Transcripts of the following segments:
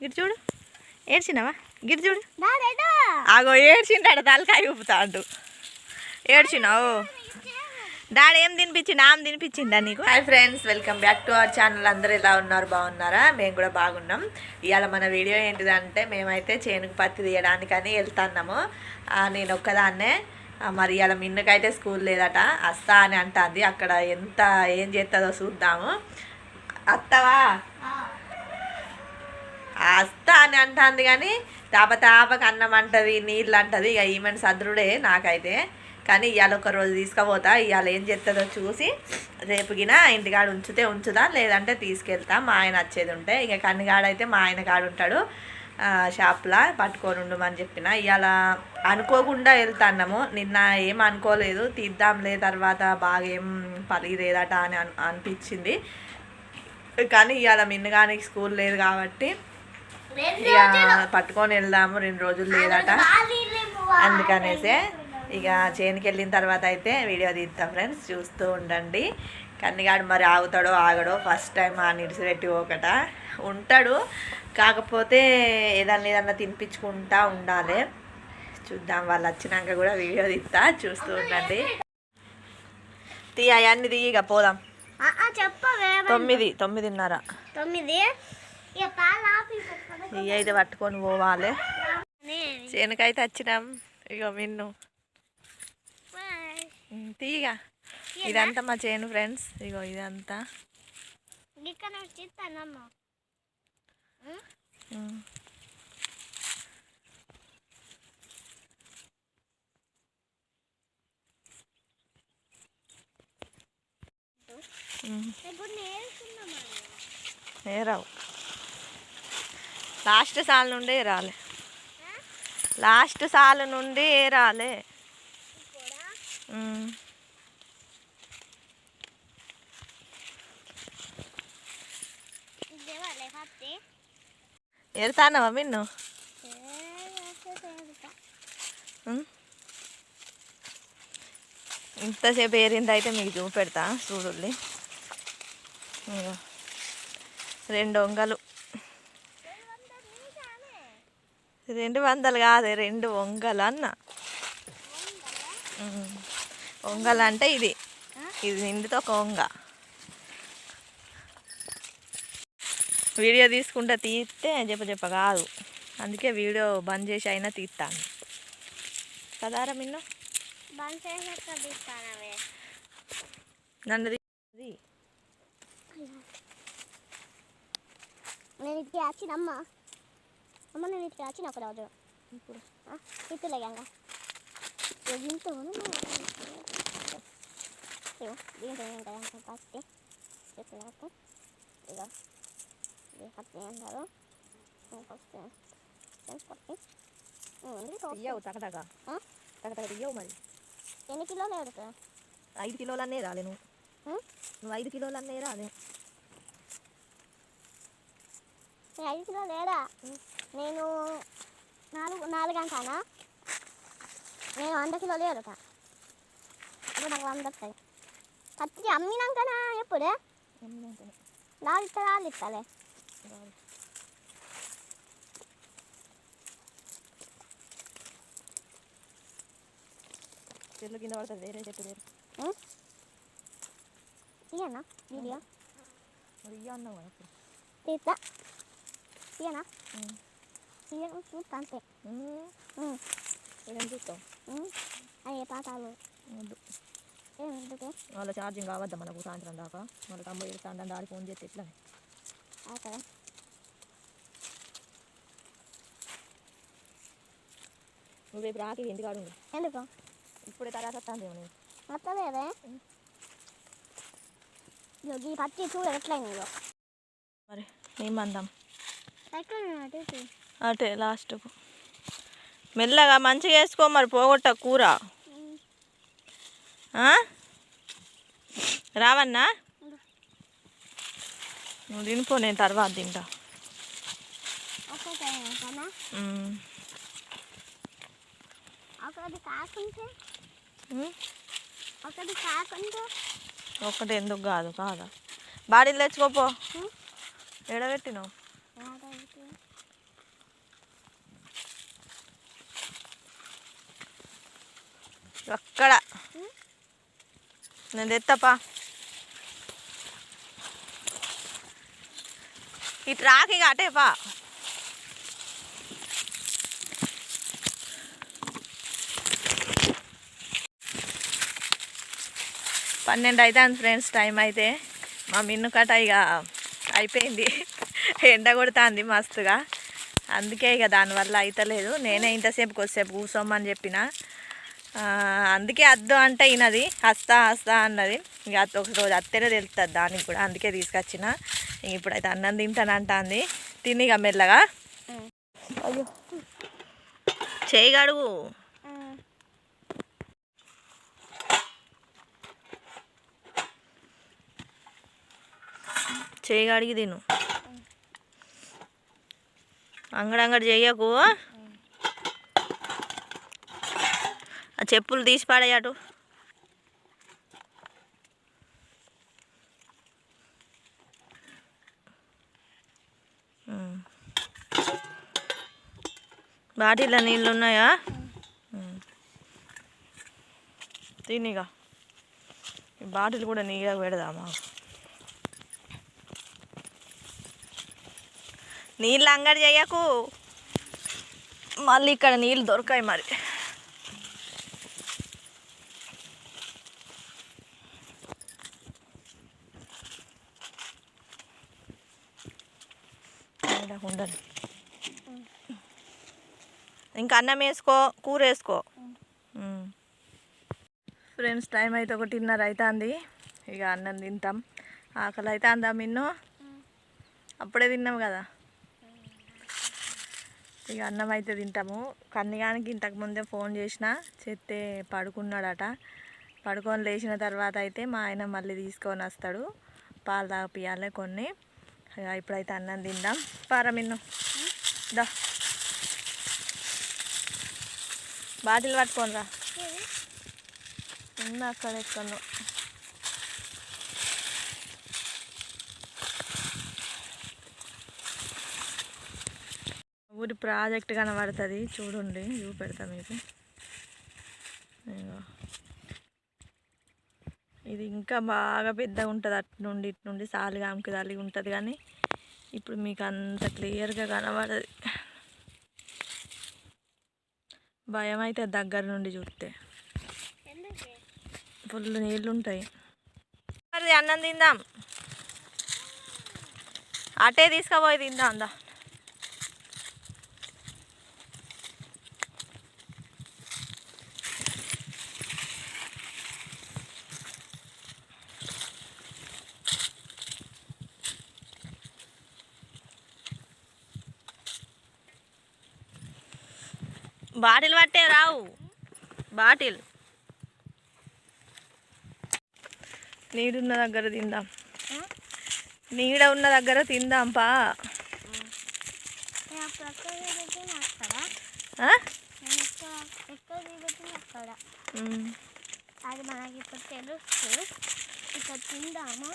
Git చూడు ఏడ్చినావా Git చూడు ఆగో ఏడ్చింటాడు తలకాయ ఊపుతాడు ఏడ్చినావు డాడీ ఏం తినిపించిండు ఆమె తినిపించిందా నీకు hi friends welcome back to our channel అందరూ ఎలా ఉన్నారు బాగున్నారా మేము కూడా బాగున్నాం ఇవాళ మన వీడియో ఏంటిదంటే మేమైతే చేనుకు పత్తి తీయడానికని వెళ్తున్నాము నేను ఒక్కదాన్నే మరి ఇవాళ మిన్నుకైతే స్కూల్ లేదట వస్తా అని అంటుంది అక్కడ ఏం చేస్తుందో చూద్దాము అత్తవా వస్తా అని అంటుంది కానీ తాపకు అన్నం అంటుంది నీళ్ళు అంటుంది ఇక ఈమెను సద్రుడే నాకైతే కానీ ఇవాళ ఒక రోజు తీసుకుపోతా ఇవాళ ఏం చేస్తుందో చూసి రేపు గిన ఇంటికాడ ఉంచుదా లేదంటే తీసుకెళ్తా మా ఆయన వచ్చేది ఉంటే ఇక కన్నిగాడైతే మా ఆయన కాడు ఉంటాడు షాప్లో పట్టుకొని ఉండమని చెప్పిన ఇవాళ అనుకోకుండా వెళ్తాన్నాము నిన్న ఏం అనుకోలేదు తీద్దాంలే తర్వాత బాగా ఏం పలిగిరేదట అని అనిపించింది కానీ ఇవాళ మిన్నగానికి స్కూల్ లేదు కాబట్టి ఇక పట్టుకొని వెళ్దాము 2 రోజులు లేదట అందుకనేసే ఇక చేనుకి వెళ్ళిన తర్వాత అయితే వీడియో తీస్తాం ఫ్రెండ్స్ చూస్తూ ఉండండి కన్నిగాడు మరి ఆగుతాడో ఆగడో ఫస్ట్ టైం నిడిసిపెట్టి ఒకట ఉంటాడు కాకపోతే ఏదన్నా తినిపించుకుంటా ఉండాలి చూద్దాం వాళ్ళు వచ్చినాక కూడా వీడియో తీస్తా చూస్తూ ఉండండి అవన్నీ తీయగా పోదాం 9:30 ఇవి అయితే పట్టుకొని పోవాలి చేనుకైతే వచ్చినాం ఇక మిన్ను తీయగా ఇదంతా మా చేను ఫ్రెండ్స్ ఇగో ఇదంతా ఏరావు లాస్ట్ సాల్ నుండి ఏరాలే లాస్ట్ సాల్ నుండి ఏరాలే ఎడతానవా మిన్ను ఇంతసేపు ఏరిందైతే మీకు చూపెడతా చూడుల్లి 2 వంగలు 200 కాదు 2 వంగలు అన్న వంగలు అంటే ఇది నిండితో ఒక వంగ వీడియో తీసుకుంటే తీస్తే చెప్ప కాదు అందుకే వీడియో బంద్ చేసి అయినా తీస్తాను కదారా మిన్ను నన్ను నేను ఇటుకి వచ్చినమ్మా నేను ఇటుకి వచ్చిన ఒక రోజు ఇప్పుడు ఇట్టులేగా దీంతో ఫస్ట్ ఇక అంటారు ఇయ్యవు తగటగా ఇయ్యవు మరి ఎన్ని కిలోలు ఎడుతా 5 కిలోలన్నీ రాలే నువ్వు 5 కిలోలన్నీ రాలే 5 కిలోలు లేరా నేను 4 అంటానా నేను 100 కిలోలు ఎడుతా అప్పుడు నాకు 100 వస్తాయి పత్తి అమ్మినాకనా ఎప్పుడే రాళ్ళు ఇస్తాలే చెట్లు కింద పడుతుంది వేరే చెట్టు వేరు తీయనా వీడియో అన్నావు కదా తీస్తా తీయనా చూస్తా అంతే ఏం చూస్తావు అయ్యే పాతాలు వద్దు ఏమిటి వాళ్ళ ఛార్జింగ్ కావద్దా మనకు సాయంత్రం దాకా మన తమ్ముడు ఏడుస్తాను డాడీ ఫోన్ చేస్తే ఎట్లా ఓకే నువ్వు రేపు రాకి ఇంటికాడు ఎందుకు ఇప్పుడే తర్వాత వస్తాను నేను వస్తలేదే ఈ పత్తి చూడ ఎట్లయింది మరి ఏం అందాం ఎట్లా అటే లాస్ట్కు మెల్లగా మంచిగా వేసుకో మరి పోగొట్ట కూర రావన్నా నువ్వు తినిపో నేను తర్వాత తింటా ఒకటి ఎందుకు కాదా బాడీలు తెచ్చుకోపో ఎడబెట్టినావు అక్కడ నేను తెత్తపా ఇటు రాకి అటేపా 12 అవుతుంది ఫ్రెండ్స్ టైం అయితే మా మిన్ను కట ఇక అయిపోయింది ఎండ కొడుతుంది మస్తుగా అందుకే ఇక దానివల్ల అవుతలేదు నేనే ఇంతసేపు కొద్దిసేపు కూర్చోమని చెప్పిన అందుకే అద్దు అంటే ఈయనది వస్తా అన్నది ఇక ఒక రోజు అత్తేనే తెలుస్తుంది దానికి కూడా అందుకే తీసుకొచ్చిన ఇప్పుడైతే అన్నం తింటానంటుంది తిని ఇక మెల్లగా అయ్యో చేయి గడుగు చేయి కడిగి తిను అంగడి చెయ్యకు ఆ చెప్పులు తీసి పడేయటు బాటిల్లో నీళ్ళు ఉన్నాయా తినిగా ఈ బాటిల్ కూడా నీళ్ళకి పెడదామా నీళ్ళు అంగడి చెయ్యకు మళ్ళీ ఇక్కడ నీళ్ళు దొరకాయి మరి ఉండదు ఇంకా అన్నం వేసుకో కూర వేసుకో ఫ్రెండ్స్ టైం అయితే 1:30 అవుతుంది ఇక అన్నం తింటాం ఆకలి అయితే అందా మిన్ను అప్పుడే తిన్నాం కదా ఇక అన్నం అయితే తింటాము కన్నిగానికి ఇంతకుముందే ఫోన్ చేసిన చెప్తే పడుకున్నాడట పడుకొని లేచిన తర్వాత అయితే మా ఆయన మళ్ళీ తీసుకొని వస్తాడు పాలు తాగిపియాలి కొన్ని ఇప్పుడైతే అన్నం తిందాం పారా మిన్ను దా బాటిల్ పట్టుకొని రా ఉన్నా అక్కడ ఎక్కడో ఊరి ప్రాజెక్ట్ కనబడుతుంది చూడండి చూపెడతా మీకు ఇది ఇంకా బాగా పెద్దగా ఉంటుంది అటు నుండి ఇటు నుండి సాలిగాంకి తల్లి ఉంటుంది కానీ ఇప్పుడు మీకు అంత క్లియర్గా కనబడదు భయం అయితే దగ్గర నుండి చూస్తే ఫుల్ నీళ్ళు ఉంటాయి మరి అన్నం తిందాం అటే తీసుకుపోయి తిందాం అందా బాటిల్ పట్టే రావు బాటిల్ నీడున్న దగ్గర తిందాం నీడ ఉన్న దగ్గర తిందాం పా అది మనకి ఇప్పుడు తెలుసు ఇక్కడ తిందామా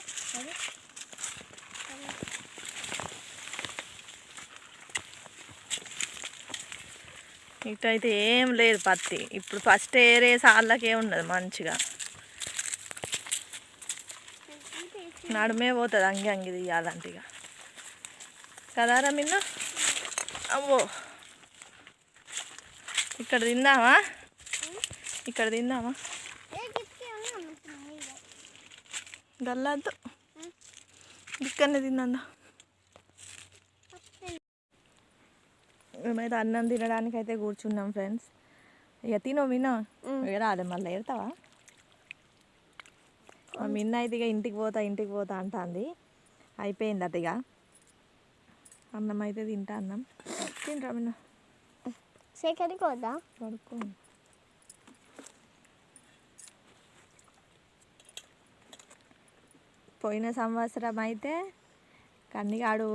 ఇటైతే ఏం లేదు పత్తి ఇప్పుడు ఫస్ట్ ఏరే సార్లకే ఉన్నది మంచిగా నడుమే పోతుంది అంగి తీయాలంటే ఇక కదారా మిన్న అమ్మో ఇక్కడ తిందామా గల్లద్దు ఇక్కడనే తిందా మేమైతే అన్నం తినడానికి అయితే కూర్చున్నాం ఫ్రెండ్స్ ఇక తినో మిన్న ఇక రాలే మళ్ళీ ఎడతావా మా మిన్న అయితే ఇక ఇంటికి పోతా అంటుంది అయిపోయిందట ఇక అన్నం అయితే తింటా అన్నం తింటా మిన్న సేకరికి వద్దా పడుకో పోయిన సంవత్సరం అయితే కన్నిగాడు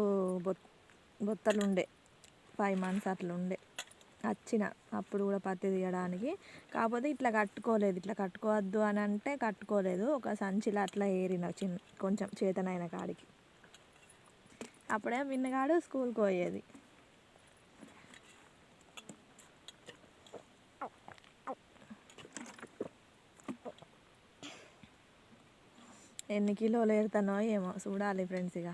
బొత్తలుండే 5 months అట్లా ఉండే వచ్చిన అప్పుడు కూడా పత్తి తీయడానికి కాకపోతే ఇట్లా కట్టుకోలేదు ఇట్లా కట్టుకోవద్దు అని అంటే కట్టుకోలేదు ఒక సంచిలో అట్లా ఏరిన కొంచెం చేతనైన కాడికి అప్పుడే మిన్నగాడు స్కూల్కి పోయేది ఎన్ని కిలోలు ఏరుతానో ఏమో చూడాలి ఫ్రెండ్స్. ఇక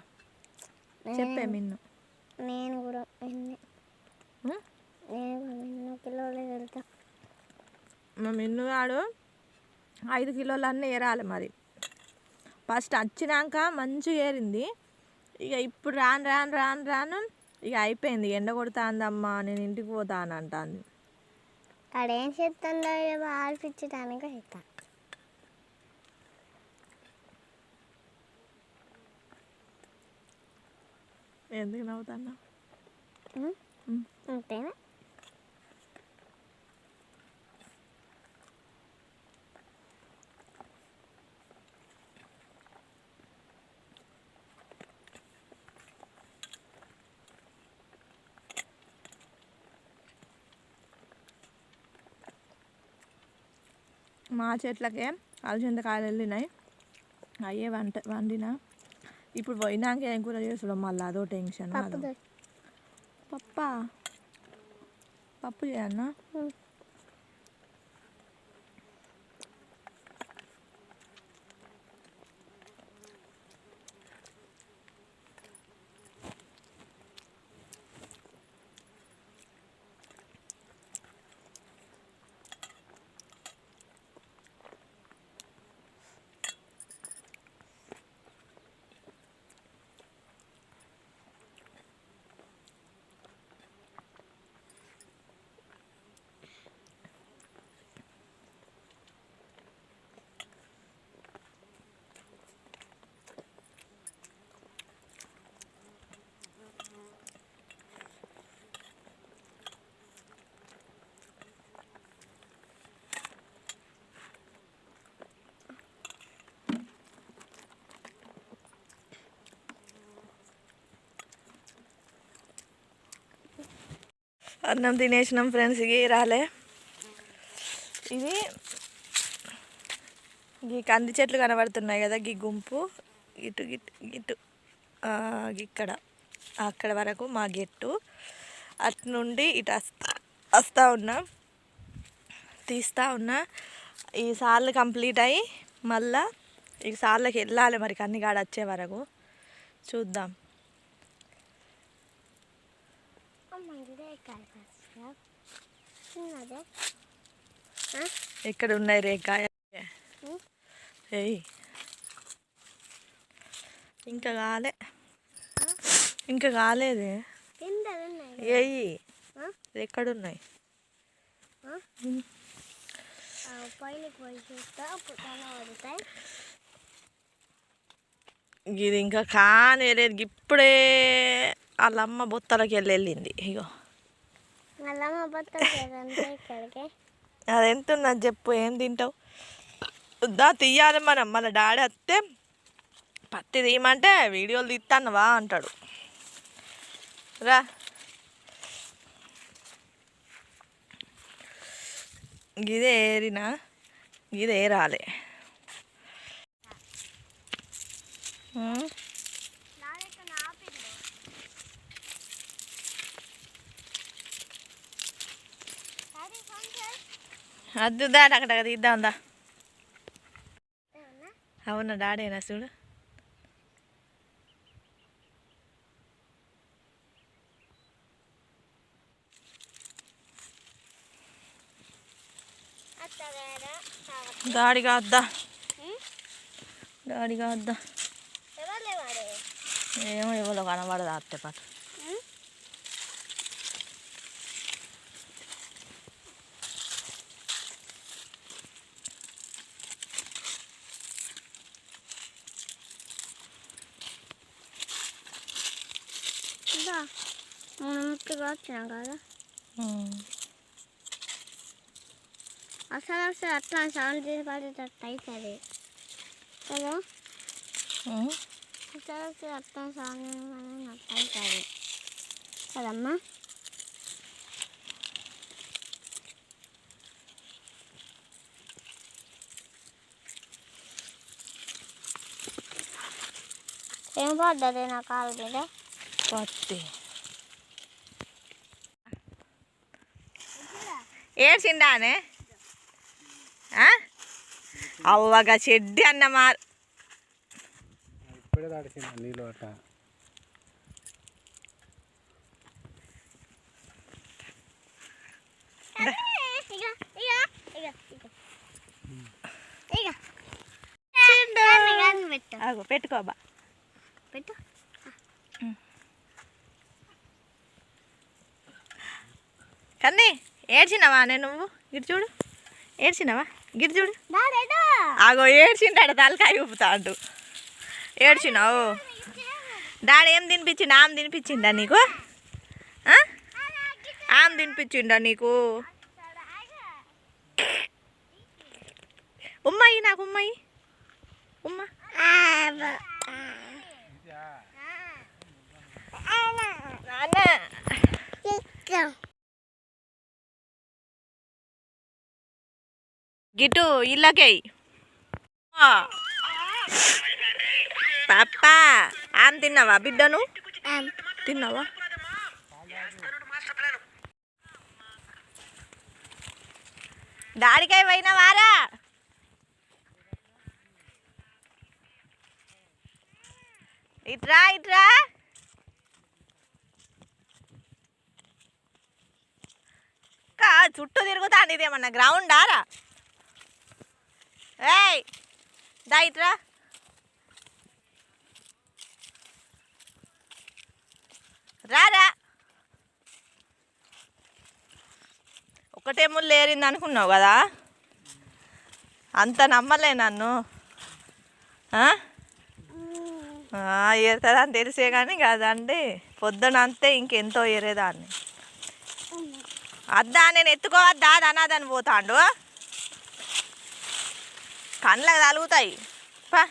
చెప్పే మిన్ను. నేను కూడా ఎన్నో కిలోలు వెళ్తా. మా మిన్నుగాడు 5 కిలోలు అన్నీ ఏరాలి మరి. ఫస్ట్ వచ్చినాక మంచిగా ఏరింది. ఇక ఇప్పుడు రాను రాను రాను రాను ఇక అయిపోయింది. ఎండ కొడుతుందమ్మా నేను ఇంటికి పోతాను అంటుంది. అడేం చేస్తుందో ఆడిపించడానికి అవుతా. ఎందుకు నవ్వుతున్నా? అంతేనా? మా చెట్లకే అలసింతకాయలు వెళ్ళినాయి. అయ్యే వండినా. ఇప్పుడు పోయినాక ఏం కూర చేసుడు మళ్ళీ అదో టెన్షన్. పప్పు చేయన్నా? అన్నం తినేసినాం ఫ్రెండ్స్. ఇక రాలే. ఇది ఈ కంది చెట్లు కనబడుతున్నాయి కదా, ఈ గుంపు ఇటు గిట్టు ఇటు ఇక్కడ అక్కడ వరకు మా గెట్టు. అటు నుండి ఇటు వస్తూ ఉన్నా, తీస్తూ ఉన్నా. ఈ సార్లు కంప్లీట్ అయ్యి మళ్ళా ఈ సార్లకి వెళ్ళాలి మరి కన్నిగాడ వచ్చే వరకు. చూద్దాం. ఎక్కడ ఉన్నాయి రేకాయ? ఇంకా కాలే, ఇంకా కాలేదు. ఏయి ఎక్కడున్నాయి? ఇది ఇంకా కానేలేదు. ఇప్పుడే వాళ్ళమ్మ బొత్తలకి వెళ్ళింది. ఇగో అది ఎంత ఉన్నది చెప్పు? ఏం తింటావు? వద్దా తీయాలి మనం. మళ్ళీ డాడీ వస్తే పత్తి తీయమంటే వీడియోలు తీస్తానువా అంటాడు. రా గిదే ఏరినా, గిదే ఏరాలి. అది దాడి అక్కడ తీద్దాందా? అవునా డాడీనా? చూడు డాడీగా వద్దా? డాడీగా వద్దా? ఏమో ఎవరో కనబడదా అత్తే పాటు. వచ్చినాం కదా అసలు అట్లా సౌండ్ చేసి పడేటట్టు అవుతుంది కదా. అసలు అట్లా సౌండ్ అవుతుంది కదమ్మా. ఏం పడ్డది నా కాలు మీద? పత్తి అవ్వగా చెడ్డి అన్నమా తడిసిన నీళ్ళు అట్ట పెట్టుకోబా పెట్టు. కన్నీ ఏడ్చినావా నువ్వు గిట్ చూడు ఏడ్చినావా గిట్ చూడు ఆగో ఏడ్చింటాడు తలకాయ ఊపుతాడు ఏడ్చినావు డాడీ ఏం తినిపించిండు ఆమె తినిపించిందా నీకు ఆమె తినిపించిండా నీకు ఉమ్మాయి నాకు ఉమ్మాయి ఉమ్మ గిటు ఇళ్ళకే పాపా ఆమె తిన్నావా బిడ్డను తిన్నావా డాడికాయ పోయినావారా ఇట్రా ఇట్రా చుట్టూ తిరుగుతాండి ఇదేమన్నా గ్రౌండారా ఏయ్ దా ఇట్రా రారా ఒకటే ముళ్ళు ఏరింది అనుకున్నావు కదా అంత నమ్మలే నన్ను ఏరుతుందని తెలిసే కానీ కదండి పొద్దున అంతే ఇంకెంతో ఏరేదాన్ని అద్దా నేను ఎత్తుకోవద్దా అనాదని పోతాండు కళ్ళకు తలుగుతాయి పా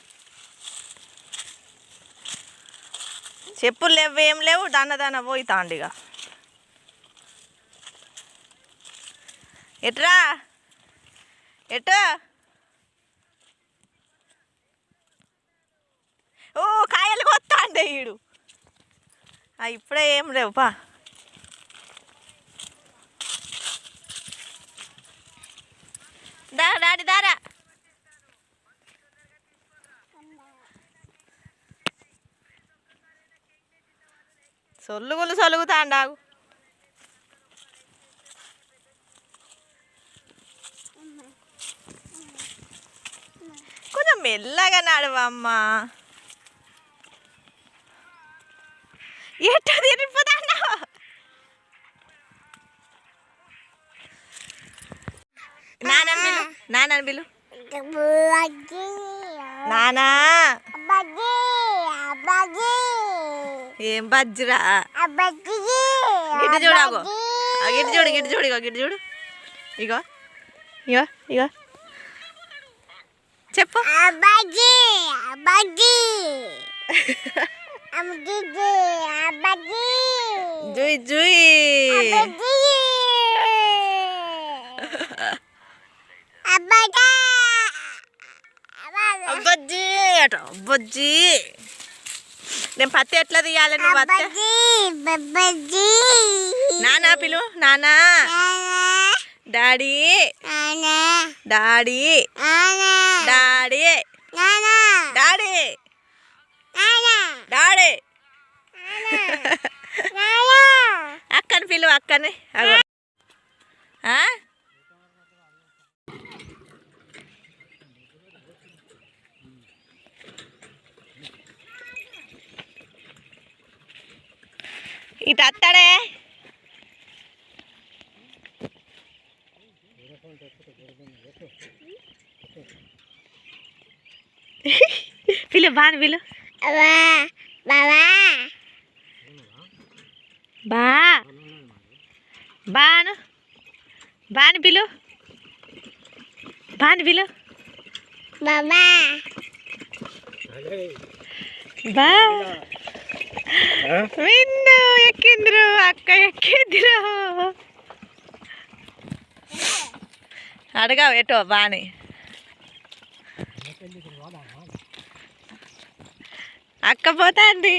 చెప్పులు లేవు ఏం లేవు దన్న పోతాండు ఇక ఎట్రా ఎటు ఓ కాయలు కొత్తాండే ఈడు ఇప్పుడే ఏం లేవు పా డాడీ దారా సొల్లుగులు సొలుగుతాండాగు కొంచెం మెల్లగా నడవమ్మా ఎట్ట తిరిగిపోతాన్నావు నాన్న బిలు నానా ఏం బజ్జిరా గిట్టు చూడాగో గిట్టు చూడు గిట్టు చూడు ఇగో గిట్టు చూడు ఇగో ఇగో ఇగో చెప్పు జుయ్ జుయ్ అబ్బజ్జి అట అబ్బజ్జి నేను పత్తి ఎట్లా తీయాలి నువ్వు నానా పిలు నానా daddy daddy daddy daddy daddy అక్కని పిలు అక్కని ఇటు అత్తాడే పిలు బాను పిలు బాను బాను పిలు బాను పిలు బా విన్ను ఎక్కింద్రు అక్క ఎక్కింద్రు అడగా ఎటో బాని అక్క పోతాంది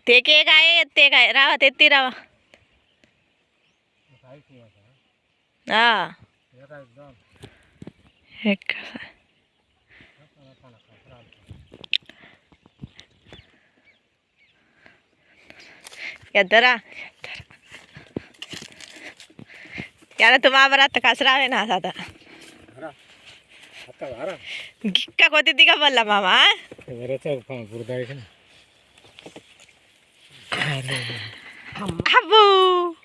तेके काय ते काय रावा तेत्ती रावा ఎద్దరా यार तुम्हारा आता कसरा आहे ना आता गिक्का कोती ती का बोलला मामा अब्बू